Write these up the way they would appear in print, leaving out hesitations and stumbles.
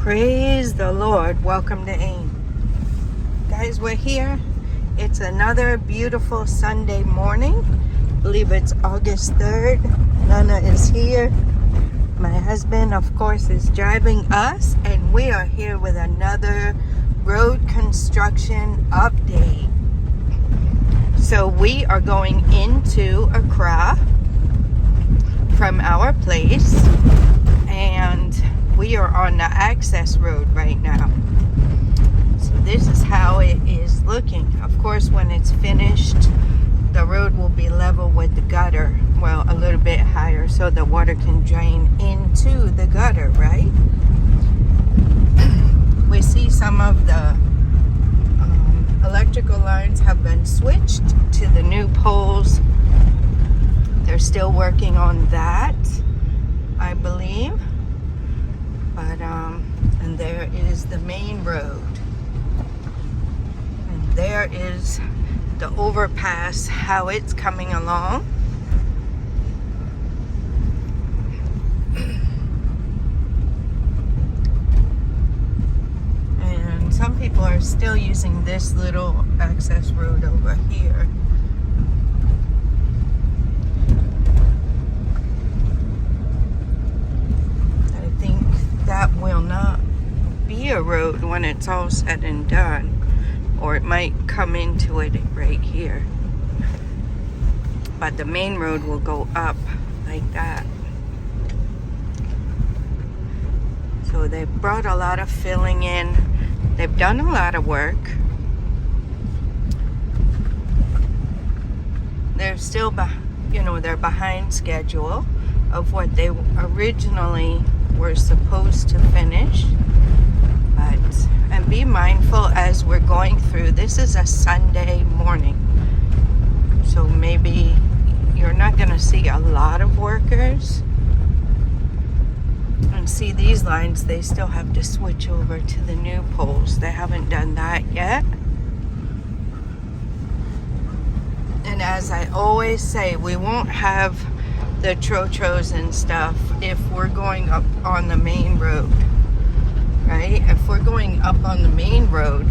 Praise the Lord. Welcome to AIM. Guys, we're here. It's another beautiful Sunday morning. I believe it's August 3rd. Nana is here. My husband, of course, is driving us, and we are here with another road construction update. So we are going into Accra from our place, and we are on the access road right now. So this is how it is looking. Of course, when it's finished, the road will be level with the gutter. Well, a little bit higher so the water can drain into the gutter, right? We see some of the electrical lines have been switched to the new poles. They're still working on that, I believe. But, and there is the main road. And there is the overpass, how it's coming along. And some people are still using this little access road over here. That will not be a road when it's all said and done, or it might come into it right here, but the main road will go up like that. So they've brought a lot of filling in. They've done a lot of work. They're still they're behind schedule of what they originally were supposed to finish. And be mindful as we're going through. This is a Sunday morning, so maybe you're not going to see a lot of workers. And see, these lines, they still have to switch over to the new poles. They haven't done that yet. And as I always say, we won't have the trotros and stuff if we're going up on the main road, right? If we're going up on the main road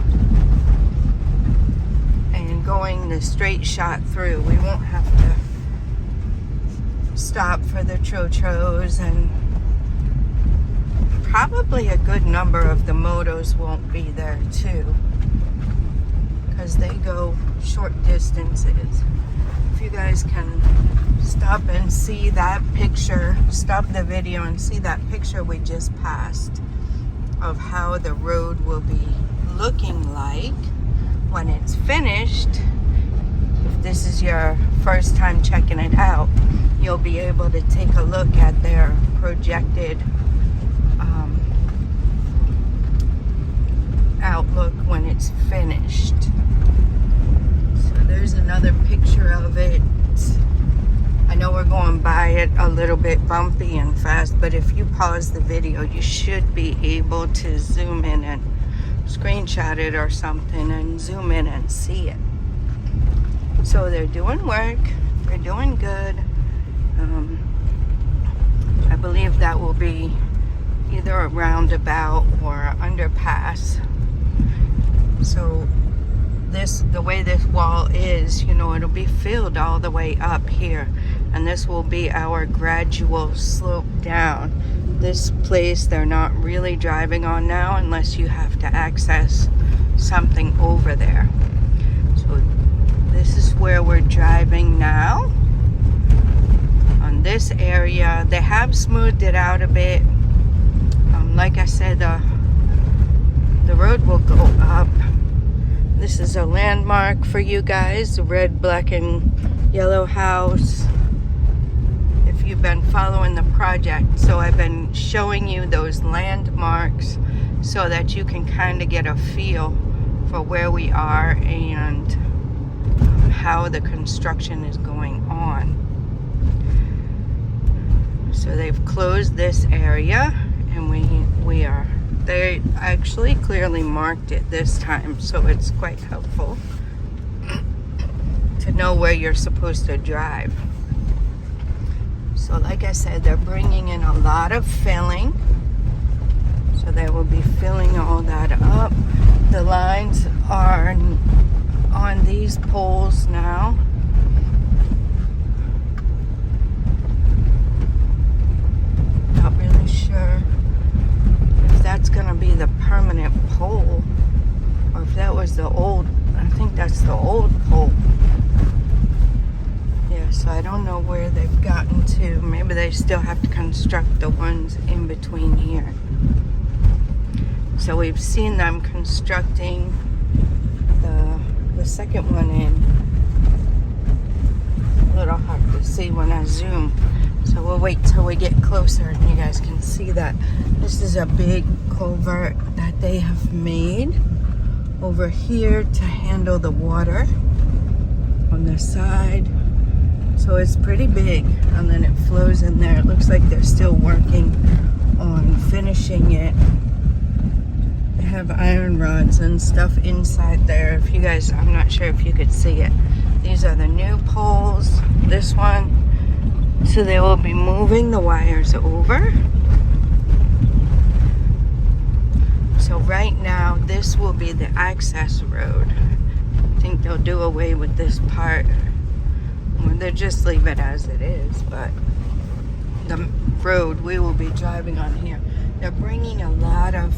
and going the straight shot through, we won't have to stop for the trotros, and probably a good number of the motos won't be there too, because they go short distances. If you guys can stop and see that picture, stop the video and see that picture we just passed of how the road will be looking like when it's finished. If this is your first time checking it out, you'll be able to take a look at their projected outlook when it's finished. So there's another picture of it. I know we're going by it a little bit bumpy and fast, but if you pause the video, you should be able to zoom in and screenshot it or something and zoom in and see it. So they're doing work. They're doing good. I believe that will be either a roundabout or an underpass. So the way this wall is, it'll be filled all the way up here, and this will be our gradual slope down. This place they're not really driving on now unless you have to access something over there. So this is where we're driving now. On this area, they have smoothed it out a bit. Like I said, the road will go up. This is a landmark for you guys, the red, black, and yellow house. If you've been following the project, so I've been showing you those landmarks so that you can kind of get a feel for where we are and how the construction is going on. So they've closed this area, and they actually clearly marked it this time, so it's quite helpful to know where you're supposed to drive. So like I said, they're bringing in a lot of filling. So they will be filling all that up. The lines are on these poles now. Not really sure if that's gonna be the permanent pole or if that was the old, I think that's the old pole. Yeah, so I don't know where they've gotten to. Maybe they still have to construct the ones in between here. So we've seen them constructing the second one in. A little hard to see when I zoom. So we'll wait till we get closer and you guys can see that. This is a big culvert that they have made over here to handle the water on the side. So it's pretty big, and then it flows in there. It looks like they're still working on finishing it. They have iron rods and stuff inside there. If you guys, I'm not sure if you could see it. These are the new poles. This one. So they will be moving the wires over. So right now, this will be the access road. I think they'll do away with this part. Or they'll just leave it as it is, but the road we will be driving on here. They're bringing a lot of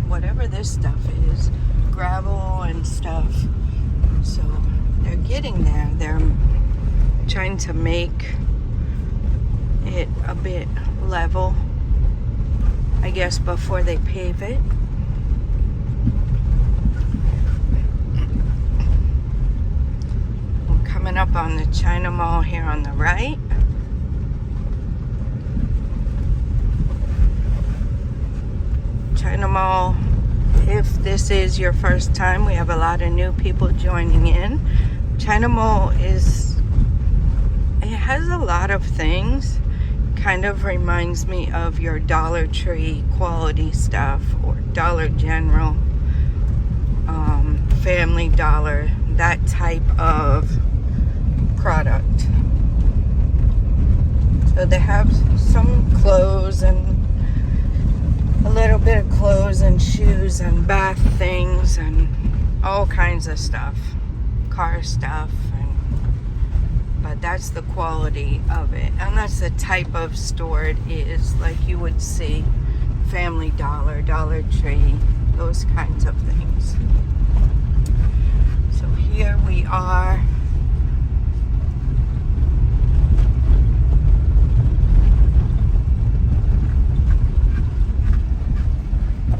whatever this stuff is, gravel and stuff. So they're getting there. They're trying to make it a bit level, I guess, before they pave it. We're coming up on the China Mall here on the right. China Mall, if this is your first time, we have a lot of new people joining in. China Mall it has a lot of things. Kind of reminds me of your Dollar Tree quality stuff or Dollar General, Family Dollar, that type of product. So they have some clothes and a little bit of clothes and shoes and bath things and all kinds of stuff, car stuff, but that's the quality of it, and that's the type of store it is, like you would see Family Dollar, Dollar Tree, those kinds of things. So here we are.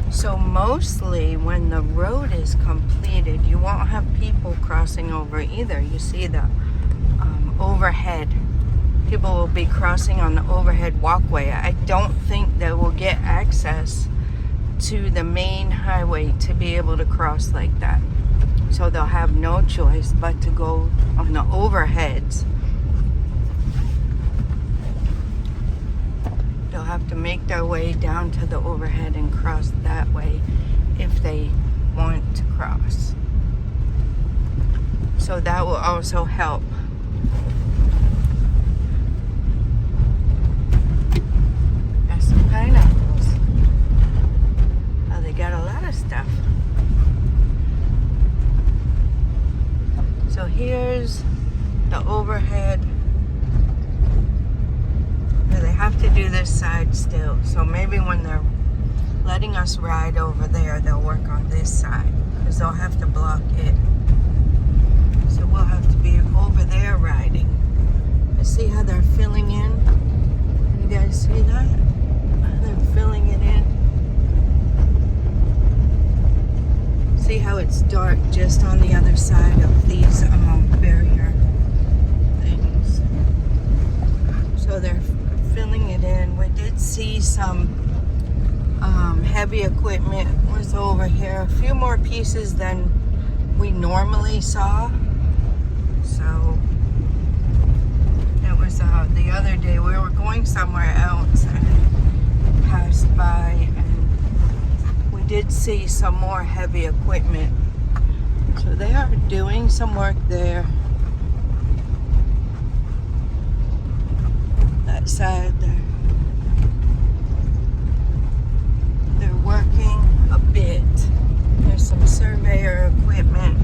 So mostly when the road is completed, you won't have people crossing over either. You see the overhead. People will be crossing on the overhead walkway. I don't think they will get access to the main highway to be able to cross like that. So they'll have no choice but to go on the overheads. They'll have to make their way down to the overhead and cross that way if they want to cross. So that will also help. Got some pineapples. Oh, they got a lot of stuff. So here's the overhead. They have to do this side still. So maybe when they're letting us ride over there, they'll work on this side because they'll have to block it. So we'll have to be over there riding. I see how they're filling in. You guys see that? They're filling it in. See how it's dark just on the other side of these barrier things. So they're filling it in. We did see some heavy equipment was over here. A few more pieces than we normally saw. So it was the other day we were going somewhere else and passed by, and we did see some more heavy equipment. So they are doing some work there. That side there. They're working. surveyor equipment.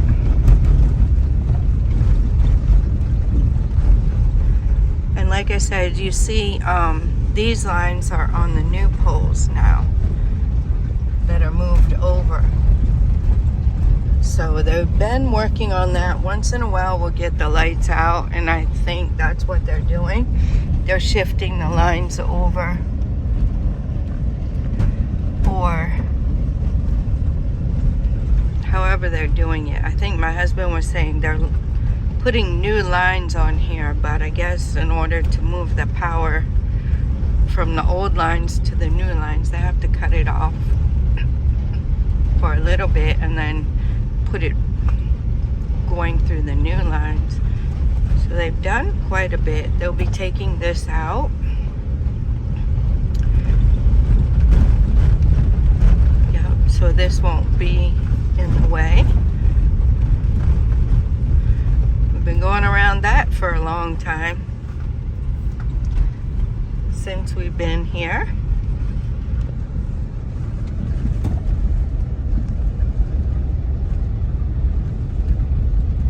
And like I said, you see these lines are on the new poles now that are moved over. So they've been working on that. Once in a while we'll get the lights out, and I think that's what they're doing. They're shifting the lines over, or however they're doing it. I think my husband was saying they're putting new lines on here, but I guess in order to move the power from the old lines to the new lines, they have to cut it off for a little bit and then put it going through the new lines. So they've done quite a bit. They'll be taking this out. Yep, so this won't be in the way. We've been going around that for a long time since we've been here.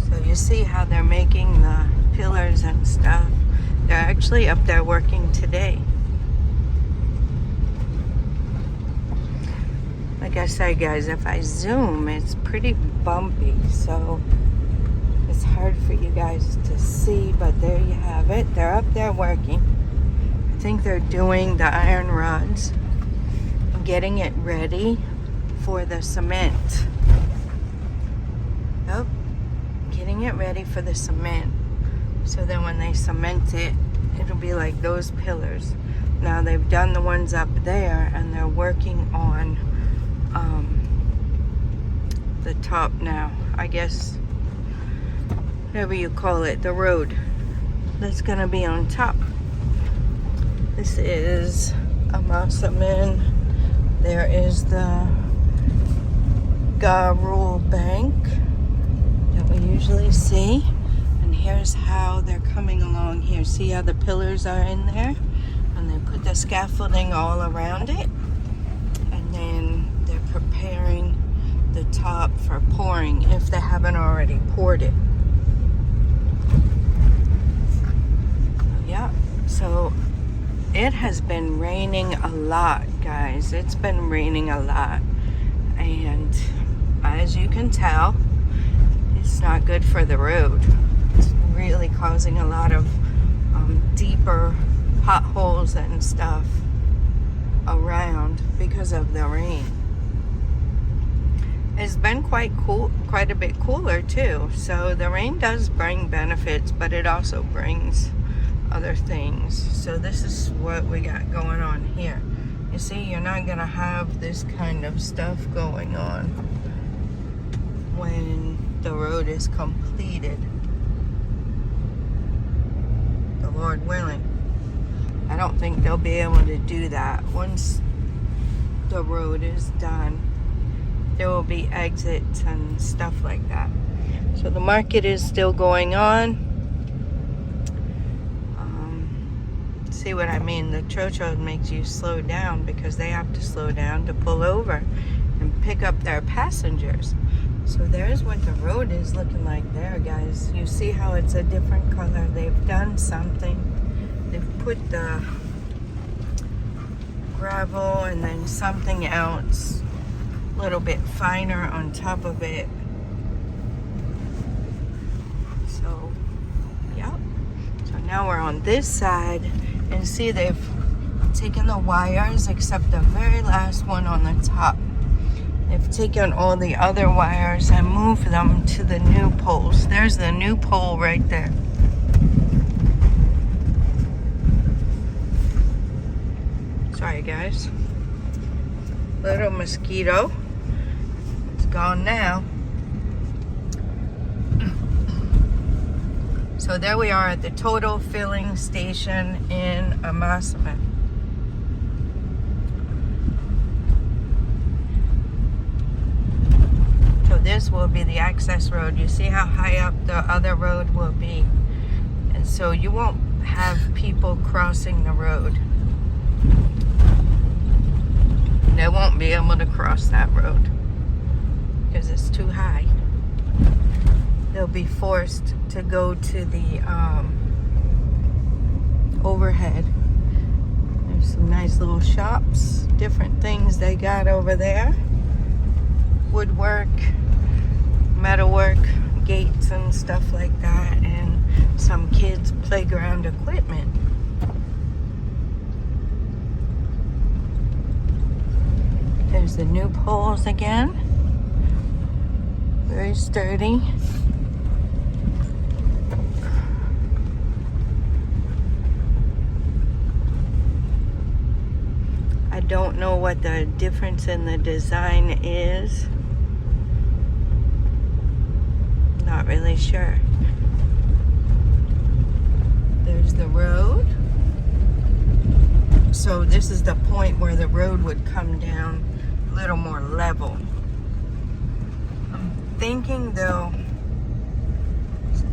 So you see how they're making the pillars and stuff. They're actually up there working today. Like I said, guys, if I zoom, it's pretty bumpy, so it's hard for you guys to see, but there you have it. They're up there working. I think they're doing the iron rods, getting it ready for the cement. Yep, getting it ready for the cement. So then when they cement it, it'll be like those pillars. Now they've done the ones up there, and they're working on the top now. I guess, whatever you call it, the road that's gonna be on top. This is a Massaman. There is the Garul Bank that we usually see. And here's how they're coming along here. See how the pillars are in there? And they put the scaffolding all around it. And then they're preparing the top for pouring if they haven't already poured it. Yeah, so it has been raining a lot, guys. It's been raining a lot. And as you can tell, it's not good for the road. It's really causing a lot of deeper potholes and stuff around because of the rain. It's been quite a bit cooler too. So the rain does bring benefits, but it also brings other things. So this is what we got going on here. You see, you're not gonna have this kind of stuff going on when the road is completed. The Lord willing. I don't think they'll be able to do that. Once the road is done, there will be exits and stuff like that. So the market is still going on. See what I mean? The chocho makes you slow down because they have to slow down to pull over and pick up their passengers. So there's what the road is looking like there, guys. You see how it's a different color. They've done something. They've put the gravel and then something else a little bit finer on top of it. So, yep. So now we're on this side, and see they've taken the wires except the very last one on the top. They've taken all the other wires and moved them to the new poles. There's the new pole right there. Sorry guys. Little mosquito. It's gone now. So there we are at the total filling station in Amasaman. So this will be the access road. You see how high up the other road will be. And so you won't have people crossing the road. They won't be able to cross that road. because it's too high. They'll be forced to go to the overhead. There's some nice little shops, different things they got over there. Woodwork, metalwork, gates and stuff like that, and some kids' playground equipment. There's the new poles again. Very sturdy. I don't know what the difference in the design is. Not really sure. There's the road. So this is the point where the road would come down a little more level. I'm thinking they'll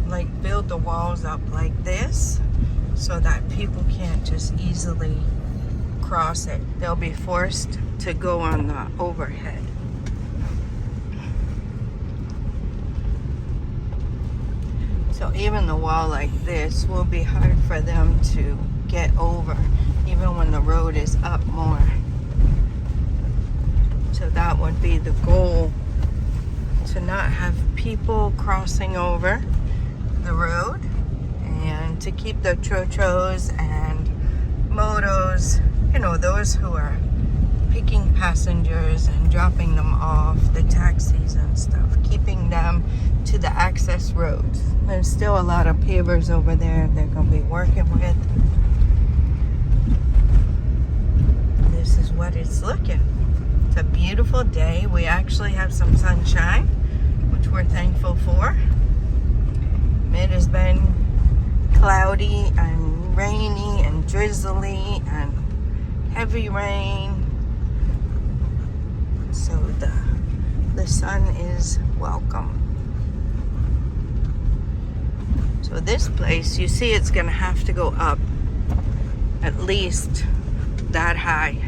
like build the walls up like this so that people can't just easily cross it. They'll be forced to go on the overhead. So even the wall like this will be hard for them to get over, even when the road is up more. So that would be the goal, to not have people crossing over the road, and to keep the chochos and motos, you know, those who are picking passengers and dropping them off, the taxis and stuff, keeping them to the access roads. There's still a lot of pavers over there they're going to be working with. This is what it's looking. It's a beautiful day. We actually have some sunshine, which we're thankful for. It has been cloudy and rainy and drizzly and heavy rain. So the sun is welcome. So this place, you see, it's going to have to go up at least that high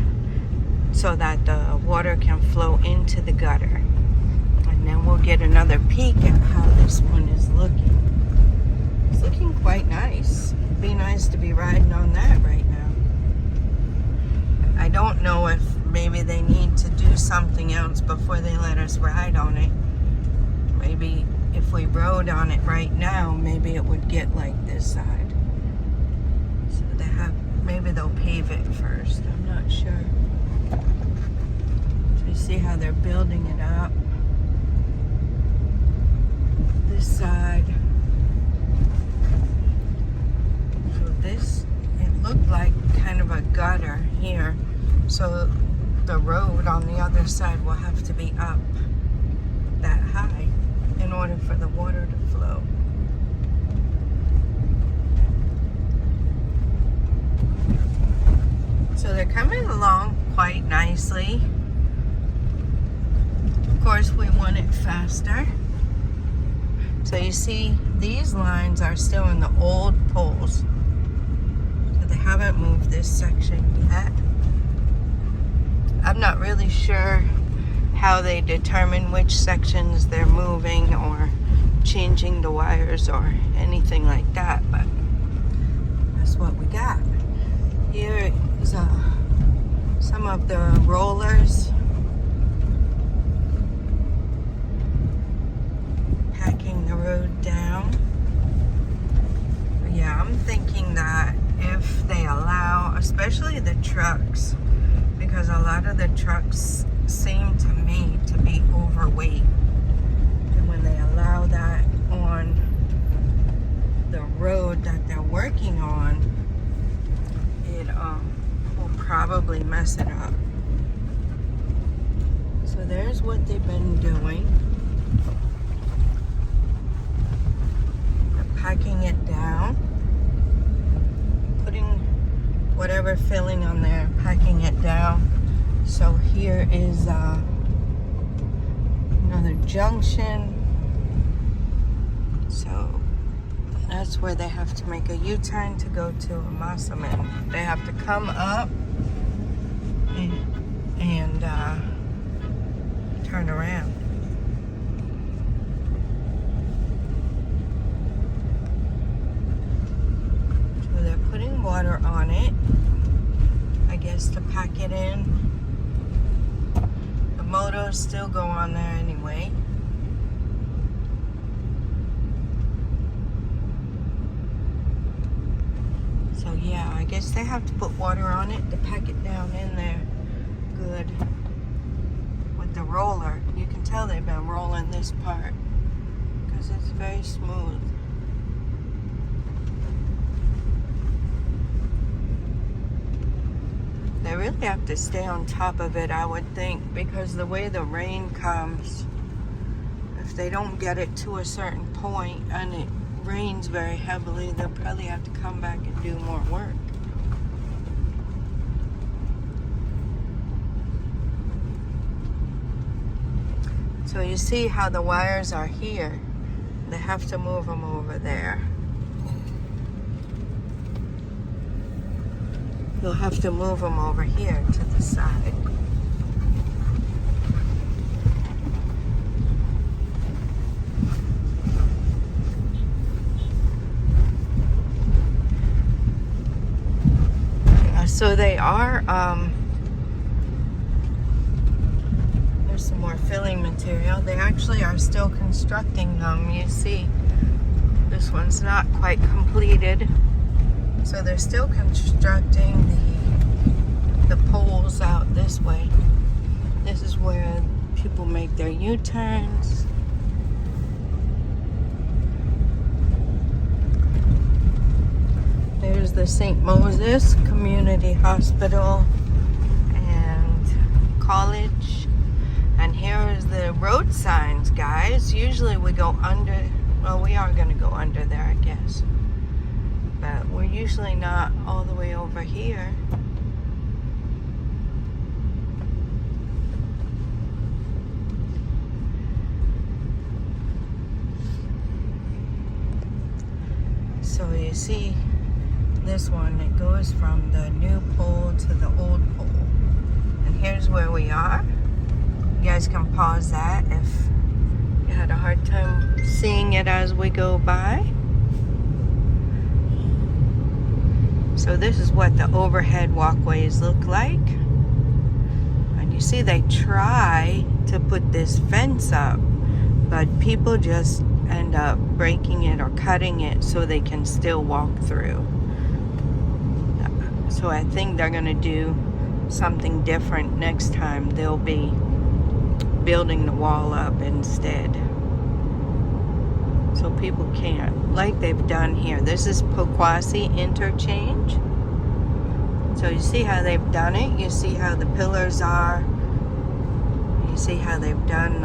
so that the water can flow into the gutter. And then we'll get another peek at how this one is looking. It's looking quite nice. It'd be nice to be riding on that right now. I don't know if maybe they need to do something else before they let us ride on it. Maybe if we rode on it right now, maybe it would get like this side. So they have, maybe they'll pave it first. I'm not sure. So you see how they're building it up. This side. So this, it looked like kind of a gutter here. So the road on the other side will have to be up that high in order for the water to flow. So they're coming along quite nicely. Of course, we want it faster. So you see, these lines are still in the old poles. So they haven't moved this section yet. I'm not really sure how they determine which sections they're moving or changing the wires or anything like that, but that's what we got. Here is some of the rollers packing the road down. But yeah, I'm thinking that if they allow, especially the trucks, because a lot of the trucks seem to me to be overweight, and when they allow that on the road that they're working on, it will probably mess it up. So there's what they've been doing. They're packing it down, putting whatever filling on there, packing it down. So here is another junction. So that's where they have to make a U-turn to go to Masaman. They have to come up and turn around. photos still go on there anyway. So yeah, I guess they have to put water on it to pack it down in there good with the roller. You can tell they've been rolling this part because it's very smooth. They really have to stay on top of it, I would think, because the way the rain comes, if they don't get it to a certain point and it rains very heavily, they'll probably have to come back and do more work. So you see how the wires are here. They have to move them over there. You'll have to move them over here to the side. So they are, there's some more filling material. They actually are still constructing them. You see, this one's not quite completed. So they're still constructing the poles out this way. This is where people make their U-turns. There's the St. Moses Community Hospital and College. And here is the road signs, guys. Usually we go under, well, we are going to go under there, I guess. But we're usually not all the way over here. So you see this one, it goes from the new pole to the old pole. And here's where we are. You guys can pause that if you had a hard time seeing it as we go by. So this is what the overhead walkways look like. And you see they try to put this fence up, but people just end up breaking it or cutting it so they can still walk through. So I think they're going to do something different next time. They'll be building the wall up instead. So people can't, like they've done here. This is Poquassi Interchange. So you see how they've done it. You see how the pillars are. You see how they've done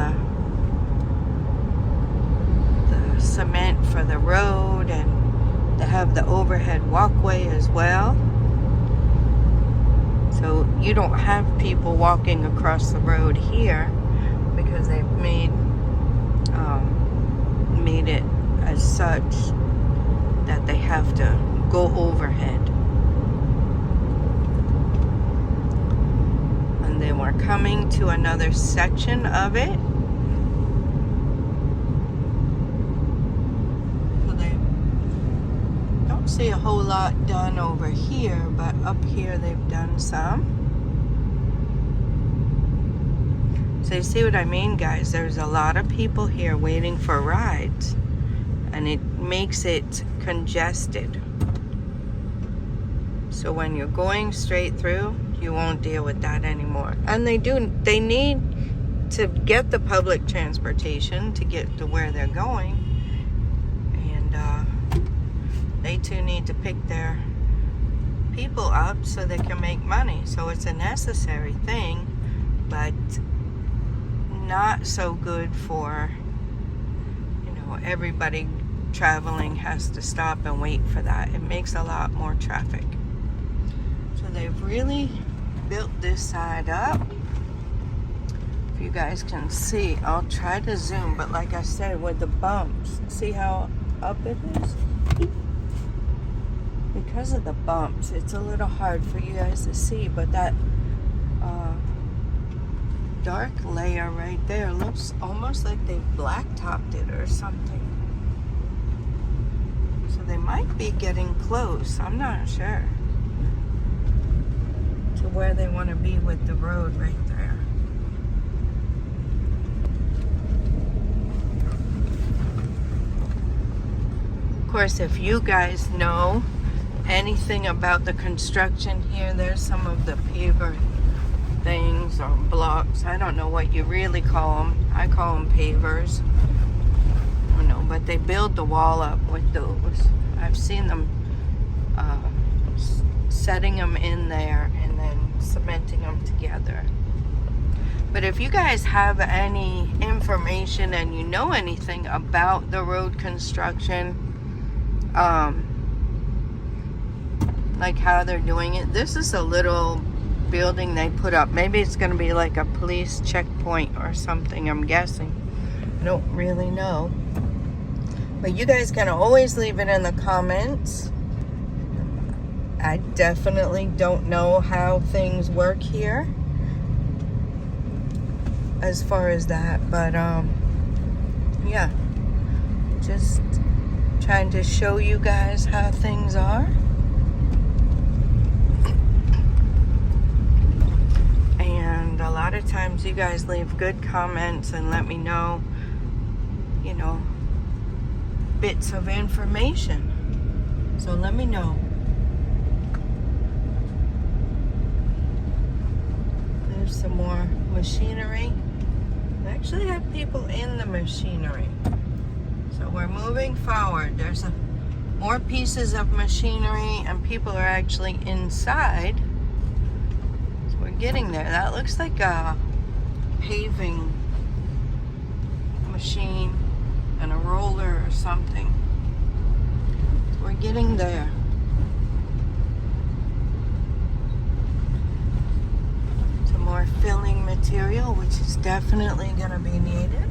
the cement for the road, and they have the overhead walkway as well. So you don't have people walking across the road here because they've made it as such that they have to go overhead. And then we're coming to another section of it. So they don't see a whole lot done over here, but up here they've done some. So you see what I mean, guys? There's a lot of people here waiting for rides, and it makes it congested. So when you're going straight through, you won't deal with that anymore. And they need to get the public transportation to get to where they're going. And they too need to pick their people up so they can make money. So it's a necessary thing, but not so good for, everybody traveling has to stop and wait for that. It makes a lot more traffic. So they've really built this side up. If you guys can see, I'll try to zoom, but like I said, with the bumps, see how up it is? Because of the bumps, it's a little hard for you guys to see, but that dark layer right there looks almost like they've blacktopped it or something. So they might be getting close, I'm not sure, to where they want to be with the road right there. course, if you guys know anything about the construction here, there's some of the paver things or blocks. I don't know what you really call them. I call them pavers. I don't know, but they build the wall up with those. I've seen them setting them in there and then cementing them together. But if you guys have any information and you know anything about the road construction, like how they're doing it, this is a little building they put up. Maybe it's going to be like a police checkpoint or something, I'm guessing. I don't really know. But you guys can always leave it in the comments. I definitely don't know how things work here as far as that, but yeah, just trying to show you guys how things are. And a lot of times you guys leave good comments and let me know, you know, bits of information. So let me know. There's some more machinery. They actually have people in the machinery. So we're moving forward. There's more pieces of machinery and people are actually inside. So we're getting there. That looks like a paving machine and a roller or something. So we're getting there. Some more filling material, which is definitely going to be needed.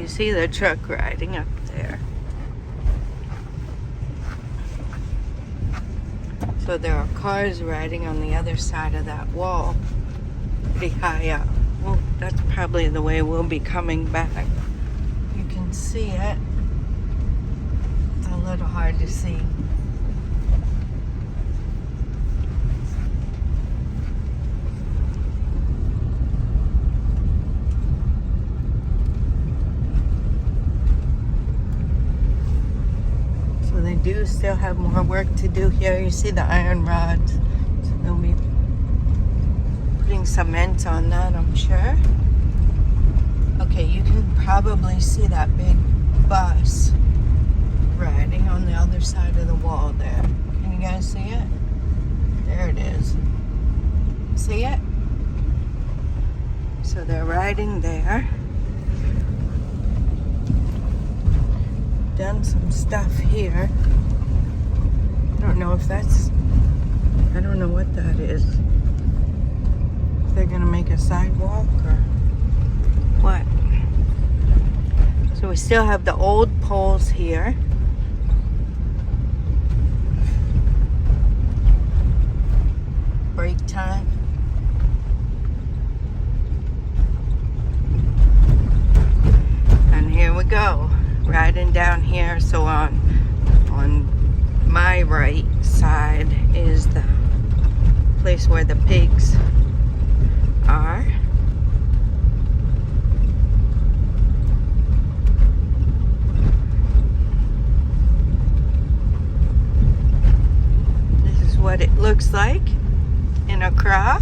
See the truck riding up there. So there are cars riding on the other side of that wall, pretty high up. Well, that's probably the way we'll be coming back. You can see it. It's a little hard to see. They do still have more work to do here. You see the iron rods. So they'll be putting cement on that, I'm sure. Okay, you can probably see that big bus riding on the other side of the wall there. Can you guys see it? There it is. See it? So they're riding there. Done some stuff here. I don't know if that's, I don't know what that is. If they're gonna make a sidewalk or what. So we still have the old poles here. Break time. And here we go. Riding down here. So on my right side is the place where the pigs are. This is what it looks like in Accra.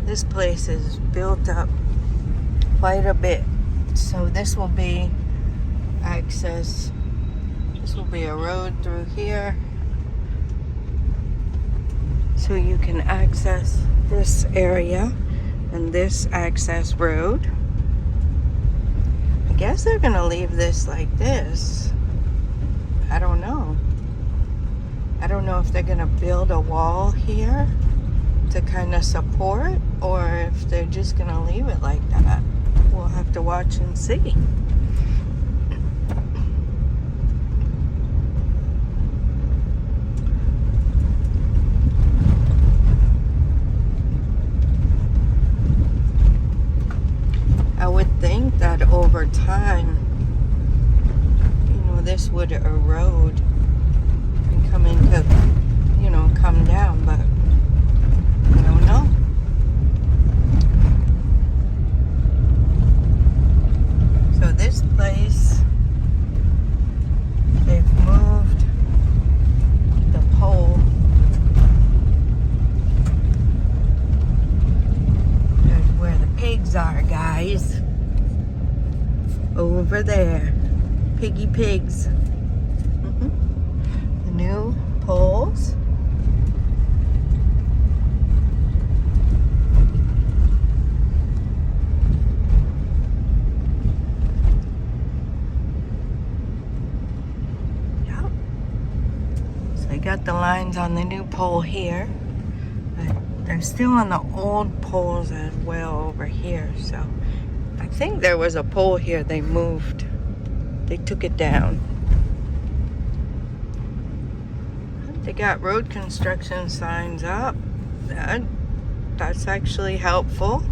This place is built up quite a bit. So this will be access. This will be a road through here. So you can access this area and this access road. I guess they're gonna leave this like this. I don't know. I don't know if they're gonna build a wall here to kind of support, or if they're just gonna leave it like that. We'll have to watch and see. I would think that over time, this would erode and come into, come down, but I don't know. So this place, they've moved the pole. There's where the pigs are, guys. Over there. Piggy pigs. The new poles. Yep. So I got the lines on the new pole here, but they're still on the old poles as well over here. So I think there was a pole here they moved. They took it down. They got road construction signs up. That's actually helpful.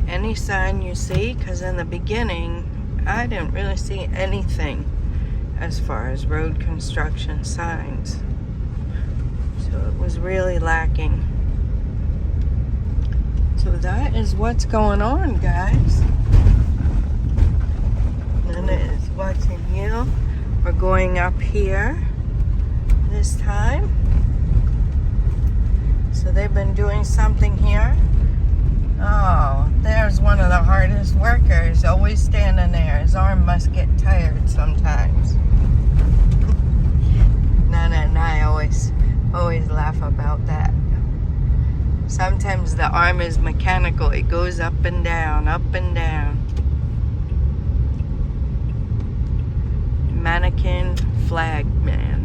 Any sign you see, because in the beginning, I didn't really see anything as far as road construction signs. So it was really lacking. So that is what's going on, guys. And it is watching you. We're going up here this time. So they've been doing something here. Oh, there's one of the hardest workers, always standing there. His arm must get tired sometimes. Nana and I always laugh about that. Sometimes the arm is mechanical. It goes up and down, up and down. Mannequin flag man.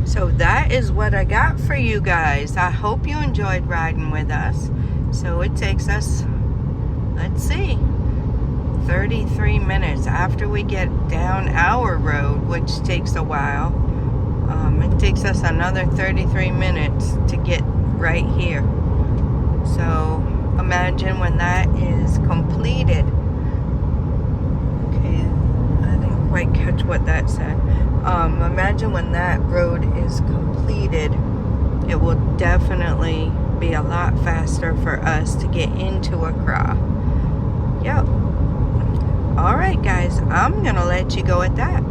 So that is what I got for you guys. I hope you enjoyed riding with us. So it takes us, let's see, 33 minutes after we get down our road, which takes a while. It takes us another 33 minutes to get right here. So imagine when that is completed. Quite catch what that said. Imagine when that road is completed, it will definitely be a lot faster for us to get into Accra. Yep. Alright guys, I'm gonna let you go at that.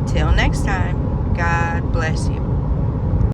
Till next time, God bless you.